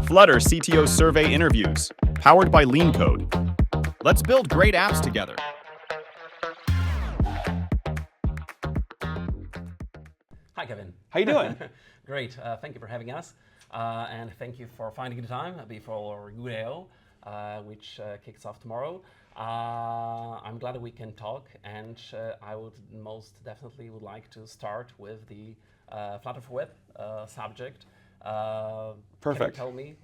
Flutter CTO survey interviews, powered by LeanCode. Let's build great apps together. Hi, Kevin. How you doing? Great. Thank you for having us, and thank you for finding the time before our Good I/O, which kicks off tomorrow. I'm glad that we can talk, and I would most definitely would like to start with the Flutter for Web subject. Perfect. Can you tell me,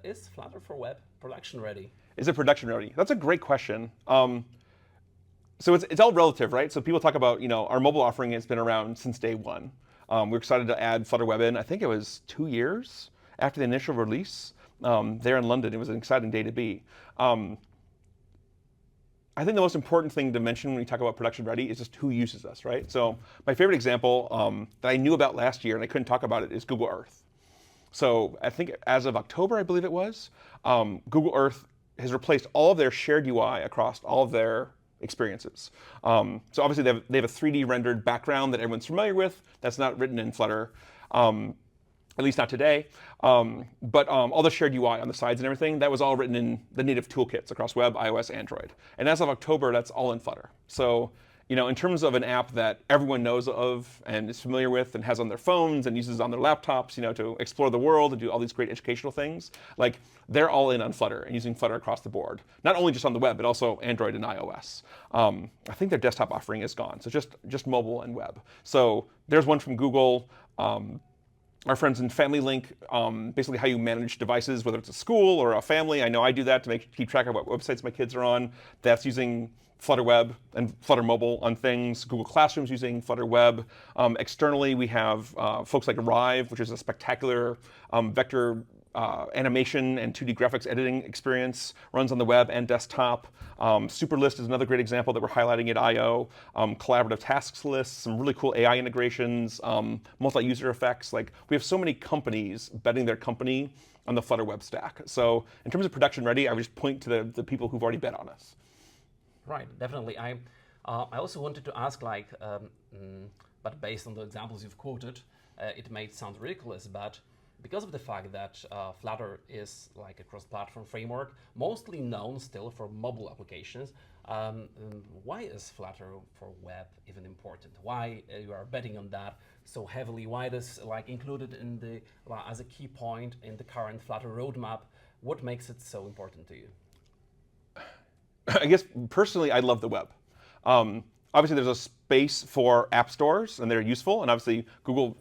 is Flutter for Web production ready? Is it production ready? That's a great question. So it's all relative, right? So people talk about, our mobile offering has been around since day one. We're excited to add Flutter Web in. I think it was 2 years after the initial release there in London. It was an exciting day to be. I think the most important thing to mention when we talk about production ready is just who uses us, right? So my favorite example that I knew about last year and I couldn't talk about it is Google Earth. So I think as of October, I believe it was, Google Earth has replaced all of their shared UI across all of their experiences. So obviously they have a 3D rendered background that everyone's familiar with. That's not written in Flutter, at least not today. But all the shared UI on the sides and everything, that was all written in the native toolkits across web, iOS, Android. And as of October, that's all in Flutter. So in terms of an app that everyone knows of and is familiar with and has on their phones and uses on their laptops, to explore the world and do all these great educational things, they're all in on Flutter and using Flutter across the board. Not only just on the web, but also Android and iOS. I think their desktop offering is gone, so just mobile and web. So there's one from Google. Our friends in Family Link, basically how you manage devices, whether it's a school or a family. I know I do that to keep track of what websites my kids are on. That's using Flutter Web and Flutter Mobile on things. Google Classroom's using Flutter Web. Externally, we have folks like Arrive, which is a spectacular vector animation and 2D graphics editing experience, runs on the web and desktop. Superlist is another great example that we're highlighting at I/O. Collaborative tasks lists, some really cool AI integrations, multi-user effects. We have so many companies betting their company on the Flutter Web stack. So in terms of production ready, I would just point to the people who've already bet on us. Right, definitely. I also wanted to ask, but based on the examples you've quoted, it may sound ridiculous, but because of the fact that Flutter is a cross-platform framework, mostly known still for mobile applications, why is Flutter for Web even important? Why you are betting on that so heavily? Why it is included in the as a key point in the current Flutter roadmap? What makes it so important to you? I guess personally, I love the web. Obviously, there's a space for app stores, and they're useful. And obviously, Google,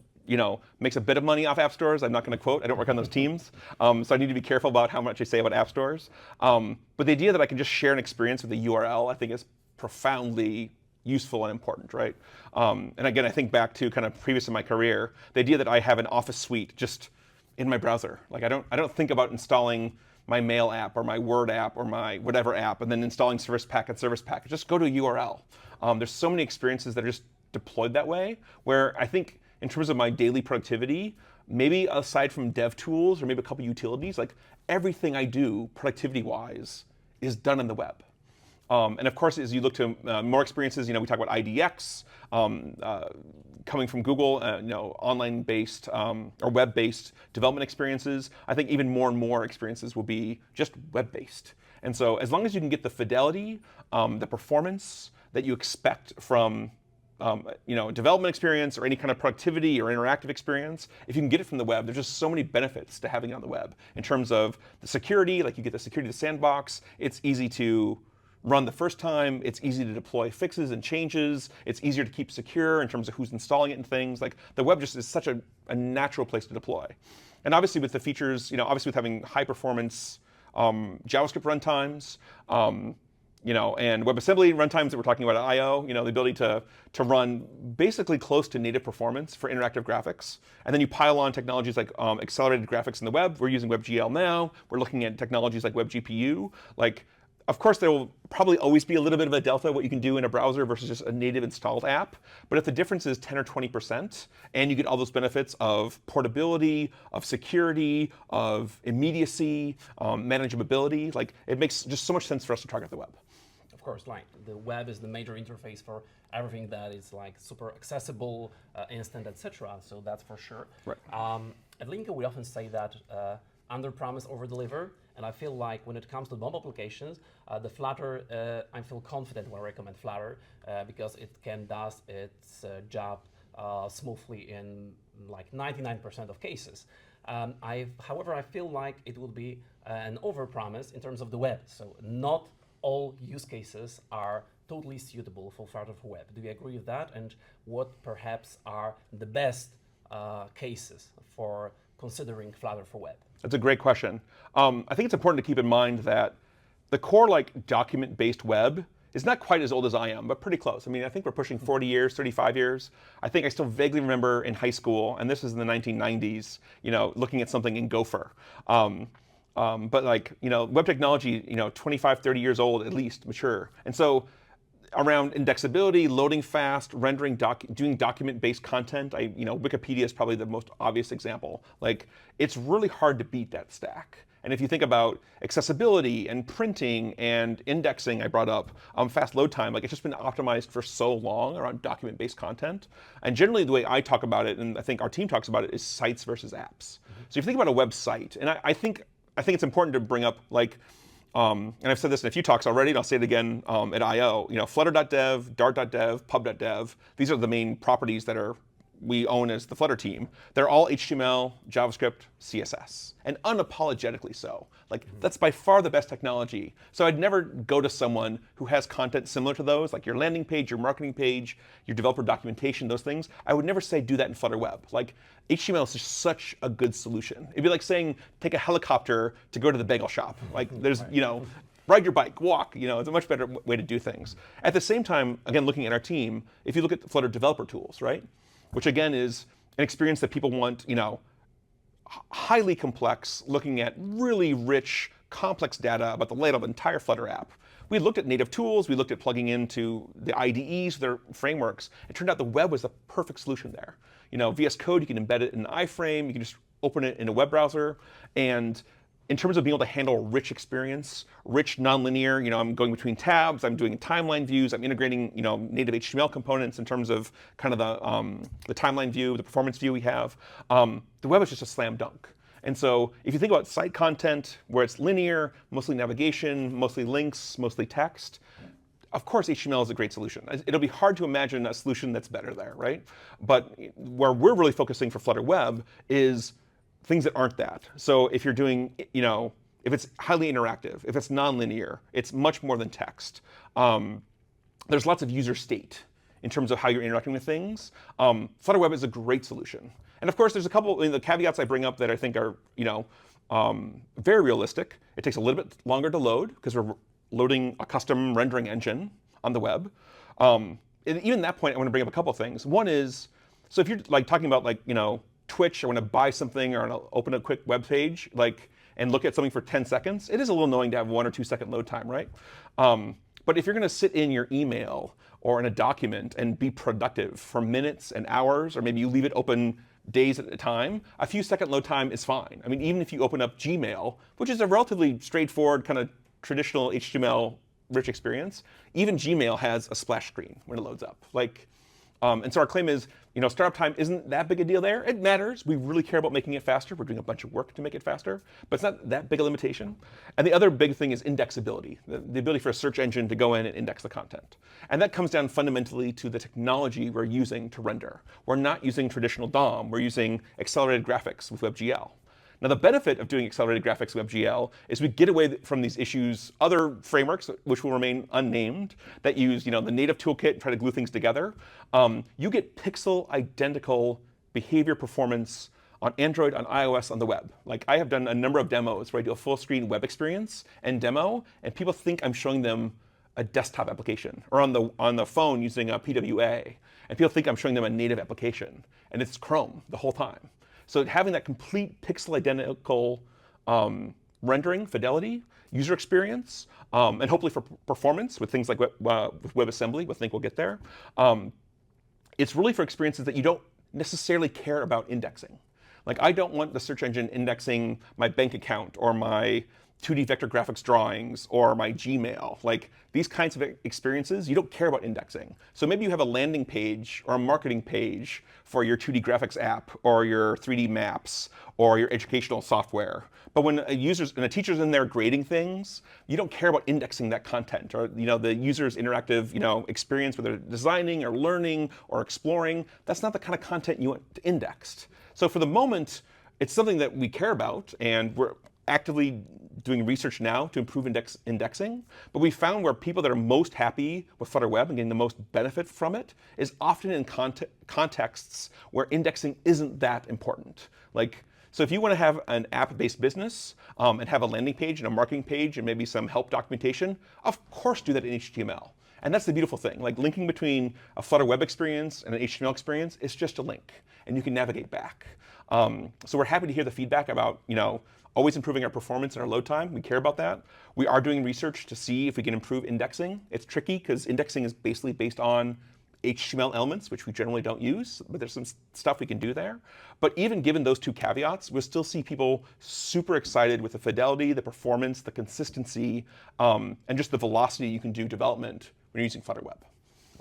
makes a bit of money off app stores. I'm not going to quote. I don't work on those teams, so I need to be careful about how much I say about app stores. But the idea that I can just share an experience with a URL, I think, is profoundly useful and important, right? And again, I think back to kind of previous in my career, the idea that I have an Office suite just in my browser. I don't think about installing my mail app or my Word app or my whatever app, and then installing service packet. Just go to a URL. There's so many experiences that are just deployed that way, where I think in terms of my daily productivity, maybe aside from dev tools or maybe a couple utilities, everything I do productivity-wise is done on the web. And of course, as you look to more experiences, we talk about IDX, coming from Google, online-based or web-based development experiences. I think even more and more experiences will be just web-based. And so as long as you can get the fidelity, the performance that you expect from a development experience or any kind of productivity or interactive experience, if you can get it from the web, there's just so many benefits to having it on the web in terms of the security. You get the security of the sandbox. It's easy to run the first time. It's easy to deploy fixes and changes. It's easier to keep secure in terms of who's installing it and things. The web just is such a natural place to deploy. And obviously with the features, obviously with having high performance JavaScript runtimes, and Webassembly runtimes that we're talking about at I/O, the ability to run basically close to native performance for interactive graphics. And then you pile on technologies like accelerated graphics in the web. We're using WebGL now. We're looking at technologies like WebGPU. Of course, there will probably always be a little bit of a delta what you can do in a browser versus just a native installed app. But if the difference is 10 or 20%, and you get all those benefits of portability, of security, of immediacy, manageability, it makes just so much sense for us to target the web. Of course, the web is the major interface for everything that is super accessible, instant, etc. So that's for sure. Right. At LeanCode, we often say that under-promise, over-deliver. And I feel like when it comes to mobile applications, the Flutter, I feel confident when I recommend Flutter because it can does its job smoothly in like 99% of cases. However, I feel like it would be an overpromise in terms of the web. So not all use cases are totally suitable for Flutter for web. Do you agree with that? And what perhaps are the best cases for considering Flutter for web? That's a great question. I think it's important to keep in mind that the core like document-based web is not quite as old as I am, but pretty close. I mean, I think we're pushing 40 years, 35 years. I think I still vaguely remember in high school, and this is in the 1990s, looking at something in Gopher. But like, web technology, 25, 30 years old at least, mature. And so around indexability, loading fast, rendering, doing document-based content, Wikipedia is probably the most obvious example. Like, it's really hard to beat that stack. And if you think about accessibility and printing and indexing, I brought up fast load time, like it's just been optimized for so long around document-based content. And generally the way I talk about it, and I think our team talks about it, is sites versus apps. So if you think about a website, and I think it's important to bring up like, and I've said this in a few talks already, and I'll say it again at I/O. Flutter.dev, Dart.dev, Pub.dev. These are the main properties that we own as the Flutter team. They're all HTML, JavaScript, CSS, and unapologetically so. Like that's by far the best technology. So I'd never go to someone who has content similar to those, like your landing page, your marketing page, your developer documentation, those things. I would never say do that in Flutter Web. Like HTML is just such a good solution. It'd be like saying take a helicopter to go to the bagel shop. Like there's, ride your bike, walk, it's a much better way to do things. At the same time, again, looking at our team, if you look at the Flutter developer tools, right? Which again is an experience that people want, highly complex, looking at really rich, complex data about the layout of the entire Flutter app. We looked at native tools, we looked at plugging into the IDEs, their frameworks. It turned out the web was the perfect solution there. VS Code, you can embed it in an iframe, you can just open it in a web browser, and in terms of being able to handle a rich experience, rich nonlinear, I'm going between tabs, I'm doing timeline views, I'm integrating, native HTML components in terms of kind of the timeline view, the performance view we have. The web is just a slam dunk. And so if you think about site content where it's linear, mostly navigation, mostly links, mostly text, of course HTML is a great solution. It'll be hard to imagine a solution that's better there, right? But where we're really focusing for Flutter Web is things that aren't that. So if you're doing, if it's highly interactive, if it's nonlinear, it's much more than text. There's lots of user state in terms of how you're interacting with things. Flutter Web is a great solution. And of course, there's a couple the caveats I bring up that I think are, very realistic. It takes a little bit longer to load because we're loading a custom rendering engine on the web. And even at that point, I want to bring up a couple things. One is, so if you're like talking about like, Twitch, I want to buy something or I want to open a quick web page, and look at something for 10 seconds, it is a little annoying to have 1 or 2 second load time, right? But if you're going to sit in your email or in a document and be productive for minutes and hours, or maybe you leave it open days at a time, a few second load time is fine. I mean, even if you open up Gmail, which is a relatively straightforward kind of traditional HTML rich experience, even Gmail has a splash screen when it loads up. And so our claim is, startup time isn't that big a deal there. It matters. We really care about making it faster. We're doing a bunch of work to make it faster, but it's not that big a limitation. And the other big thing is indexability, the ability for a search engine to go in and index the content. And that comes down fundamentally to the technology we're using to render. We're not using traditional DOM. We're using accelerated graphics with WebGL. Now, the benefit of doing accelerated graphics WebGL is we get away from these issues, other frameworks, which will remain unnamed, that use the native toolkit and try to glue things together. You get pixel identical behavior performance on Android, on iOS, on the web. Like I have done a number of demos where I do a full screen web experience and demo, and people think I'm showing them a desktop application, or on the phone using a PWA, and people think I'm showing them a native application, and it's Chrome the whole time. So having that complete pixel identical rendering, fidelity, user experience, and hopefully for performance with things like with Webassembly, we think we'll get there. It's really for experiences that you don't necessarily care about indexing. Like I don't want the search engine indexing my bank account or my 2D vector graphics drawings or my Gmail. Like these kinds of experiences, you don't care about indexing. So maybe you have a landing page or a marketing page for your 2D graphics app or your 3D maps or your educational software. But when a teacher's in there grading things, you don't care about indexing that content or the user's interactive experience, whether they're designing or learning or exploring. That's not the kind of content you want indexed. So for the moment, it's something that we care about, and we're actively doing research now to improve indexing. But we found where people that are most happy with Flutter Web and getting the most benefit from it is often in contexts where indexing isn't that important. So if you want to have an app-based business and have a landing page and a marketing page and maybe some help documentation, of course do that in HTML. And that's the beautiful thing. Like linking between a Flutter Web experience and an HTML experience is just a link, and you can navigate back. So we're happy to hear the feedback about always improving our performance and our load time. We care about that. We are doing research to see if we can improve indexing. It's tricky because indexing is basically based on HTML elements, which we generally don't use, but there's some stuff we can do there. But even given those two caveats, we'll still see people super excited with the fidelity, the performance, the consistency, and just the velocity you can do development when you're using Flutter Web.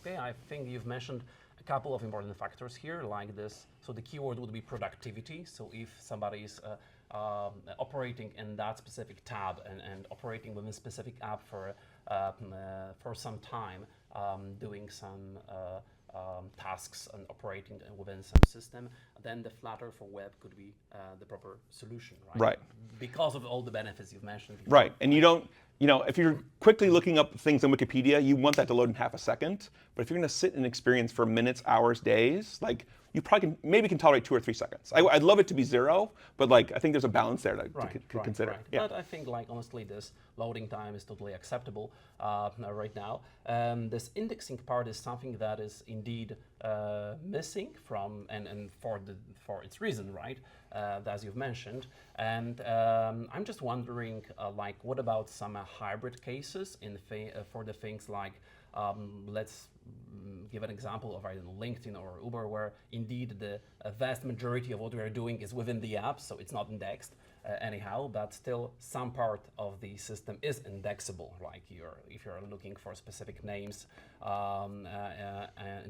Okay, I think you've mentioned a couple of important factors here like this. So the keyword would be productivity. So if somebody is operating in that specific tab and operating within a specific app for some time, doing some tasks and operating within some system, then the Flutter for Web could be the proper solution, right? Right. Because of all the benefits you've mentioned before. Right, and you don't, if you're quickly looking up things on Wikipedia, you want that to load in half a second. But if you're going to sit and experience for minutes, hours, days, you probably maybe can tolerate 2 or 3 seconds. I'd love it to be 0, but I think there's a balance there to consider. Right. Yeah. But I think honestly, this loading time is totally acceptable right now. This indexing part is something that is indeed missing from and for its reason, right? As you've mentioned. And I'm just wondering, what about some hybrid cases for the things like, let's give an example of LinkedIn or Uber, where indeed the vast majority of what we are doing is within the app, so it's not indexed anyhow, but still some part of the system is indexable. Like if you're looking for specific names,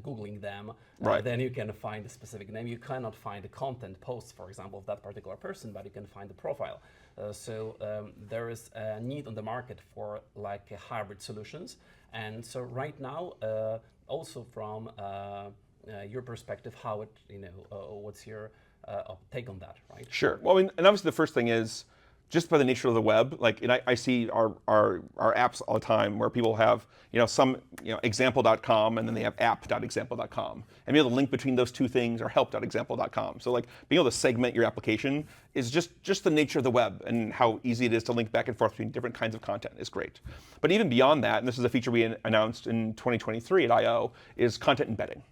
Googling them, right. Then you can find a specific name. You cannot find the content posts, for example, of that particular person, but you can find the profile. So there is a need on the market for hybrid solutions. And so right now, also from your perspective, how it, what's your take on that, right? Sure. Well, and obviously the first thing is, just by the nature of the web, and I see our apps all the time where people have, some, example.com, and then they have app.example.com. And being able to link between those two things or help.example.com. So being able to segment your application is just the nature of the web and how easy it is to link back and forth between different kinds of content is great. But even beyond that, and this is a feature we announced in 2023 at I/O, is content embedding.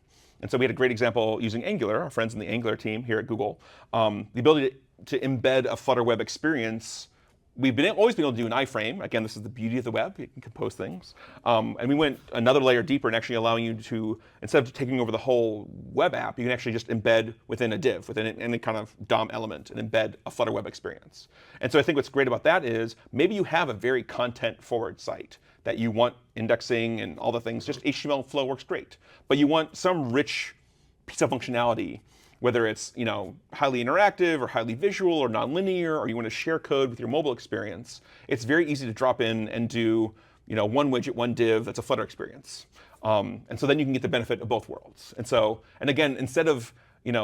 And so we had a great example using Angular, our friends in the Angular team here at Google, the ability to embed a Flutter Web experience. We've always been able to do an iframe. Again, this is the beauty of the web. You can compose things. And we went another layer deeper and actually allowing you to, instead of taking over the whole web app, you can actually just embed within a div, within any kind of DOM element, and embed a Flutter Web experience. And so I think what's great about that is maybe you have a very content-forward site that you want indexing and all the things. Just HTML flow works great. But you want some rich piece of functionality, whether it's highly interactive or highly visual or nonlinear, or you want to share code with your mobile experience. It's very easy to drop in and do one widget, one div that's a Flutter experience. And so then you can get the benefit of both worlds. And again, instead of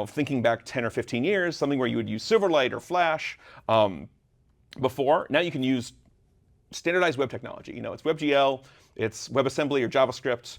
thinking back 10 or 15 years, something where you would use Silverlight or Flash before, now you can use standardized web technology. It's WebGL, it's Webassembly or JavaScript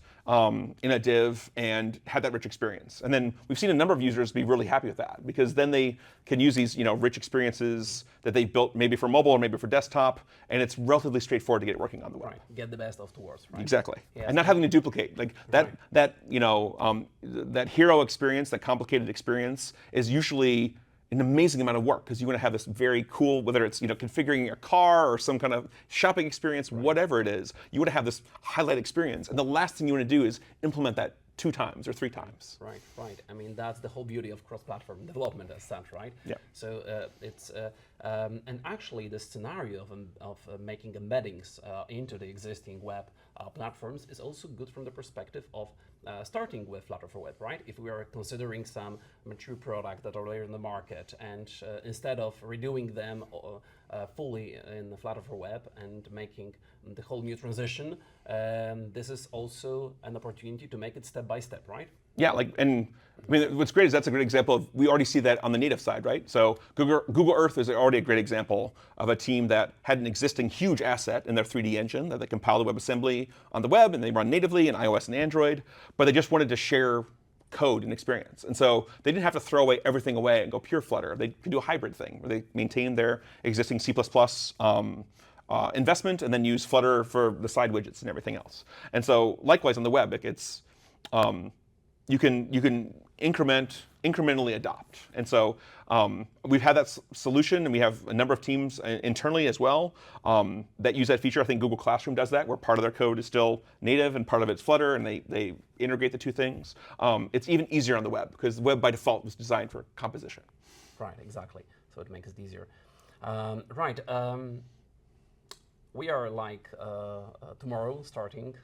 in a div, and have that rich experience. And then we've seen a number of users be really happy with that, because then they can use these rich experiences that they built maybe for mobile or maybe for desktop, and it's relatively straightforward to get it working on the web. Right. Get the best of the worlds, right? Exactly. Yes. And not having to duplicate. That hero experience, that complicated experience, is usually an amazing amount of work, because you want to have this very cool, whether it's configuring your car or some kind of shopping experience, whatever it is, you want to have this highlight experience, and the last thing you want to do is implement that 2 times or 3 times. Right. I mean, that's the whole beauty of cross-platform development as such, right? Yeah. So it's And actually, the scenario of making embeddings into the existing web platforms is also good from the perspective of starting with Flutter for Web, right? If we are considering some mature product that are already in the market, and instead of redoing them fully in Flutter for Web and making the whole new transition, this is also an opportunity to make it step by step, right? Yeah, and I mean, what's great is that's a great example of, we already see that on the native side, right? So Google Earth is already a great example of a team that had an existing huge asset in their 3D engine that they compiled the WebAssembly on the web, and they run natively in iOS and Android, but they just wanted to share code and experience. And so they didn't have to throw away everything away and go pure Flutter. They could do a hybrid thing where they maintain their existing C++ investment and then use Flutter for the side widgets and everything else. And so likewise on the web, it's you can incrementally adopt. And so we've had that solution, and we have a number of teams internally as well that use that feature. I think Google Classroom does that, where part of their code is still native and part of it's Flutter, and they integrate the two things. It's even easier on the web, because the web by default was designed for composition. Right, exactly. So it makes it easier. Right. We are tomorrow starting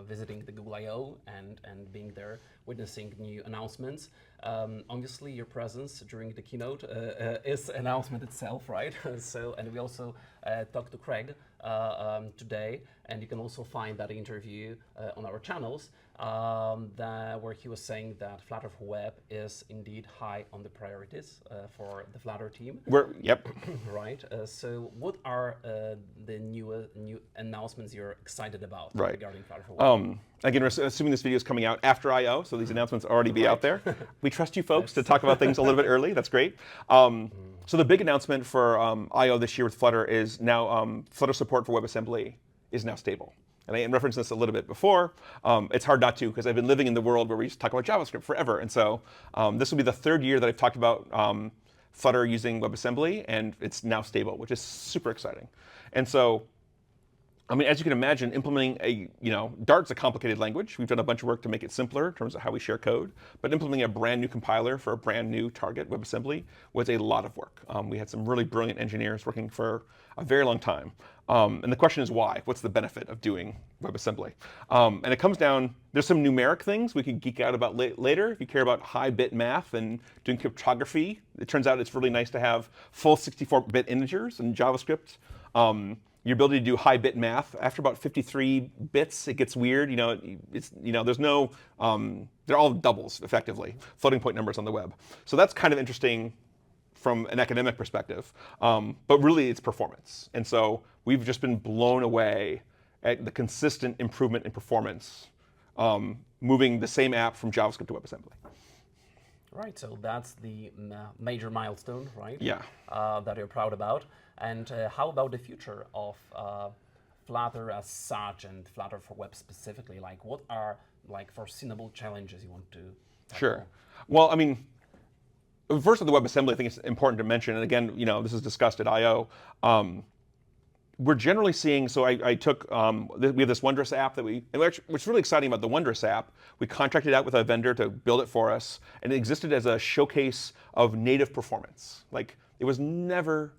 visiting the Google I/O and being there, witnessing new announcements. Obviously, your presence during the keynote is announcement itself, right? And we also talked to Craig today, and you can also find that interview on our channels, where he was saying that Flutter for Web is indeed high on the priorities for the Flutter team. Yep. Right. So what are the new announcements you're excited about regarding Flutter for Web? Again, we're assuming this video is coming out after I/O, so these announcements already be out there. We trust you folks to talk about things a little bit early. That's great. So the big announcement for I/O this year with Flutter is now Flutter support for WebAssembly is now stable. And I referenced this a little bit before. It's hard not to, because I've been living in the world where we just talk about JavaScript forever. And so this will be the third year that I've talked about Flutter using WebAssembly, and it's now stable, which is super exciting. And so, I mean, as you can imagine, implementing Dart's a complicated language. We've done a bunch of work to make it simpler in terms of how we share code. But implementing a brand new compiler for a brand new target, WebAssembly, was a lot of work. We had some really brilliant engineers working for a very long time. And the question is why? What's the benefit of doing WebAssembly? And it comes down, there's some numeric things we could geek out about later. If you care about high-bit math and doing cryptography, it turns out it's really nice to have full 64-bit integers in JavaScript. Your ability to do high-bit math, after about 53 bits, it gets weird. There's no, they're all doubles, effectively, floating point numbers on the web. So that's kind of interesting from an academic perspective. But really, it's performance. And so we've just been blown away at the consistent improvement in performance, moving the same app from JavaScript to WebAssembly. Right, so that's the major milestone, right? Yeah. That you're proud about. And how about the future of Flutter as such and Flutter for Web specifically? Like, what are foreseeable challenges you want to tackle? Sure. Well, I mean, first with the WebAssembly, I think it's important to mention, and again, this is discussed at I/O. We're generally seeing, so I took, we have this Wondrous app that what's really exciting about the Wondrous app, we contracted out with a vendor to build it for us, and it existed as a showcase of native performance. Like, it was never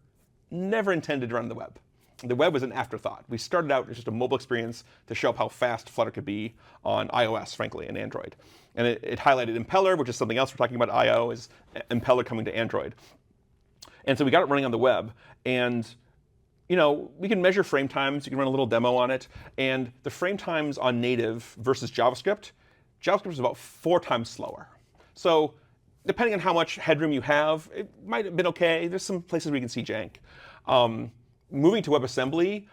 intended to run the web. The web was an afterthought. We started out as just a mobile experience to show up how fast Flutter could be on iOS, frankly, and Android. And it highlighted Impeller, which is something else we're talking about at I/O, is Impeller coming to Android. And so we got it running on the web, and we can measure frame times. You can run a little demo on it. And the frame times on native versus JavaScript is about 4 times slower. So depending on how much headroom you have, it might have been okay. There's some places where you can see jank. Moving to WebAssembly,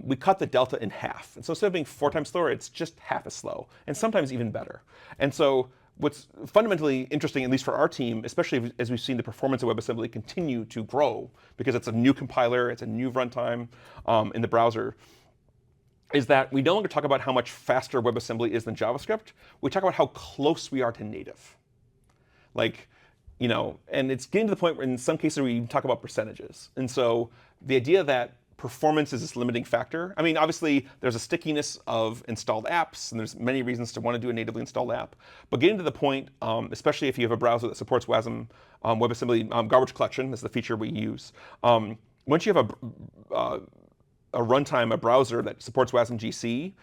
we cut the delta in half. And so instead of being 4 times slower, it's just half as slow, and sometimes even better. And so what's fundamentally interesting, at least for our team, especially as we've seen the performance of WebAssembly continue to grow, because it's a new compiler, it's a new runtime in the browser, is that we no longer talk about how much faster WebAssembly is than JavaScript. We talk about how close we are to native. And it's getting to the point where in some cases we even talk about percentages. And so the idea that performance is this limiting factor. I mean, obviously, there's a stickiness of installed apps, and there's many reasons to want to do a natively installed app. But getting to the point, especially if you have a browser that supports WASM, WebAssembly garbage collection is the feature we use. Once you have a runtime, a browser that supports WASM GC,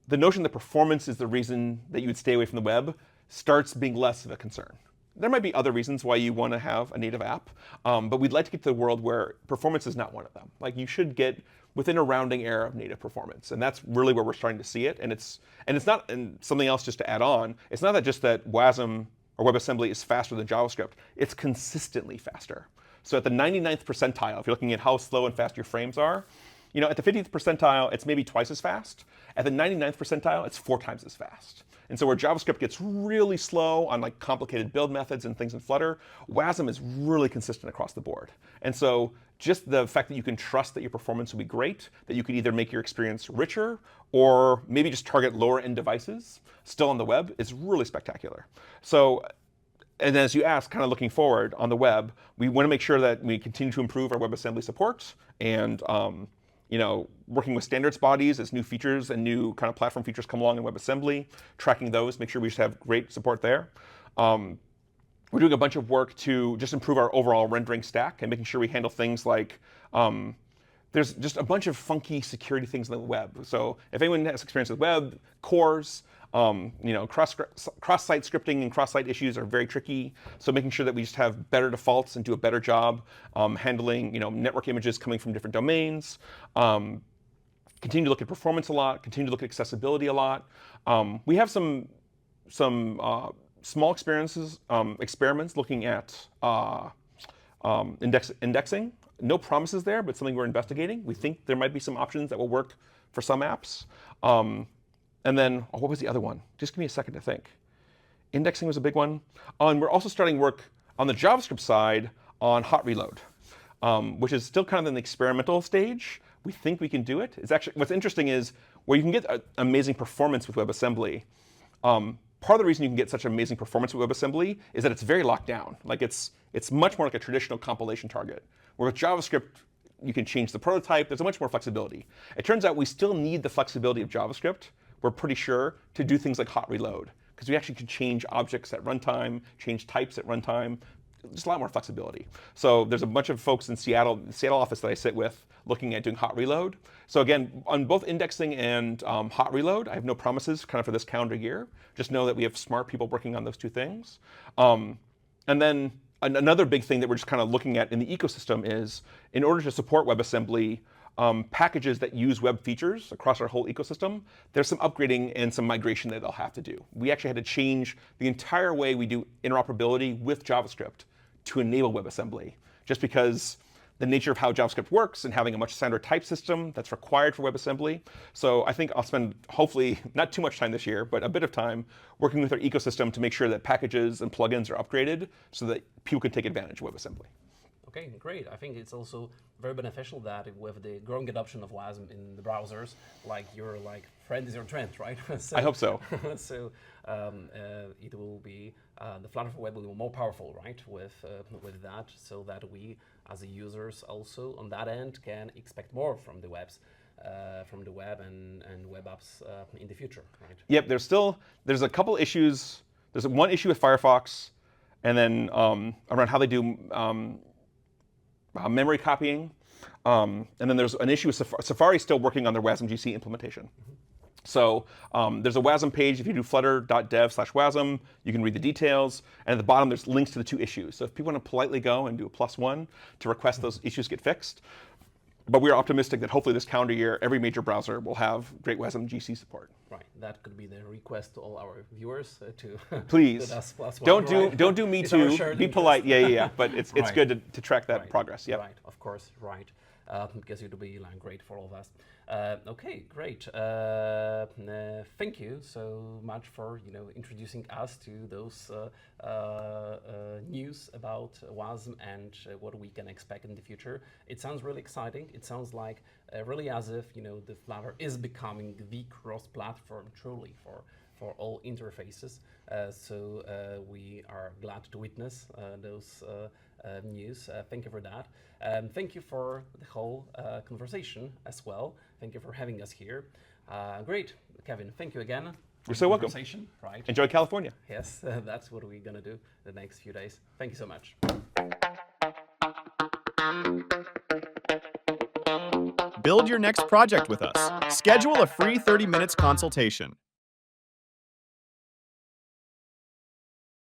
the notion that performance is the reason that you would stay away from the web starts being less of a concern. There might be other reasons why you want to have a native app, but we'd like to get to the world where performance is not one of them. Like, you should get within a rounding error of native performance, and that's really where we're starting to see it. And it's not, and something else just to add on, it's not that just that WASM or WebAssembly is faster than JavaScript, it's consistently faster. So at the 99th percentile, if you're looking at how slow and fast your frames are, at the 50th percentile, it's maybe twice as fast. At the 99th percentile, it's 4 times as fast. And so where JavaScript gets really slow on like complicated build methods and things in Flutter, WASM is really consistent across the board. And so just the fact that you can trust that your performance will be great, that you can either make your experience richer or maybe just target lower end devices still on the web is really spectacular. So, and as you ask, kind of looking forward on the web, we want to make sure that we continue to improve our WebAssembly support and working with standards bodies as new features and new kind of platform features come along in WebAssembly, tracking those, make sure we just have great support there. We're doing a bunch of work to just improve our overall rendering stack and making sure we handle things like, there's just a bunch of funky security things in the web. So if anyone has experience with web, cores, cross-site scripting and cross-site issues are very tricky. So making sure that we just have better defaults and do a better job handling network images coming from different domains. Continue to look at performance a lot. Continue to look at accessibility a lot. We have some small experiments looking at indexing. No promises there, but something we're investigating. We think there might be some options that will work for some apps. And then, what was the other one? Just give me a second to think. Indexing was a big one. And we're also starting work on the JavaScript side on hot reload, which is still kind of in the experimental stage. We think we can do it. It's actually, what's interesting is where you can get amazing performance with WebAssembly. Part of the reason you can get such amazing performance with WebAssembly is that it's very locked down. Like it's much more like a traditional compilation target. Where with JavaScript, you can change the prototype. There's much more flexibility. It turns out we still need the flexibility of JavaScript, we're pretty sure, to do things like hot reload. Because we actually can change objects at runtime, change types at runtime. Just a lot more flexibility. So there's a bunch of folks in Seattle, the Seattle office that I sit with, looking at doing hot reload. So again, on both indexing and hot reload, I have no promises kind of for this calendar year. Just know that we have smart people working on those two things. And then another big thing that we're just kind of looking at in the ecosystem is, in order to support WebAssembly, packages that use web features across our whole ecosystem, there's some upgrading and some migration that they'll have to do. We actually had to change the entire way we do interoperability with JavaScript to enable WebAssembly, just because the nature of how JavaScript works and having a much standard type system that's required for WebAssembly. So I think I'll spend, hopefully, not too much time this year, but a bit of time working with our ecosystem to make sure that packages and plugins are upgraded so that people can take advantage of WebAssembly. Okay, great. I think it's also very beneficial that with the growing adoption of WASM in the browsers, like your friend is your trend, right? So, I hope so. So it will be the Flutter for Web will be more powerful, right? With that, so that we as the users also on that end can expect more from the web and web apps in the future, right? Yep. There's a couple issues. There's one issue with Firefox, and then around how they do memory copying, and then there's an issue with Safari still working on their WASM GC implementation. Mm-hmm. So there's a WASM page. If you do flutter.dev/WASM, you can read the details. And at the bottom, there's links to the two issues. So if people want to politely go and do a +1 to request those issues get fixed. But we're optimistic that hopefully this calendar year, every major browser will have great WASM GC support. Right. That could be the request to all our viewers to please +1. Don't do me too. Be polite. Yeah. But it's right. good to track that progress. Yeah. Right. Of course. Right. Because it will be great for all of us. Okay, great. Thank you so much for introducing us to those news about WASM and what we can expect in the future. It sounds really exciting. It sounds like really as if the Flutter is becoming the cross-platform truly for for all interfaces. So we are glad to witness those news. Thank you for that. Thank you for the whole conversation as well. Thank you for having us here. Great, Kevin. Thank you again. You're so welcome. Right. Enjoy California. Yes, that's what we're gonna do the next few days. Thank you so much. Build your next project with us. Schedule a free 30 minutes consultation.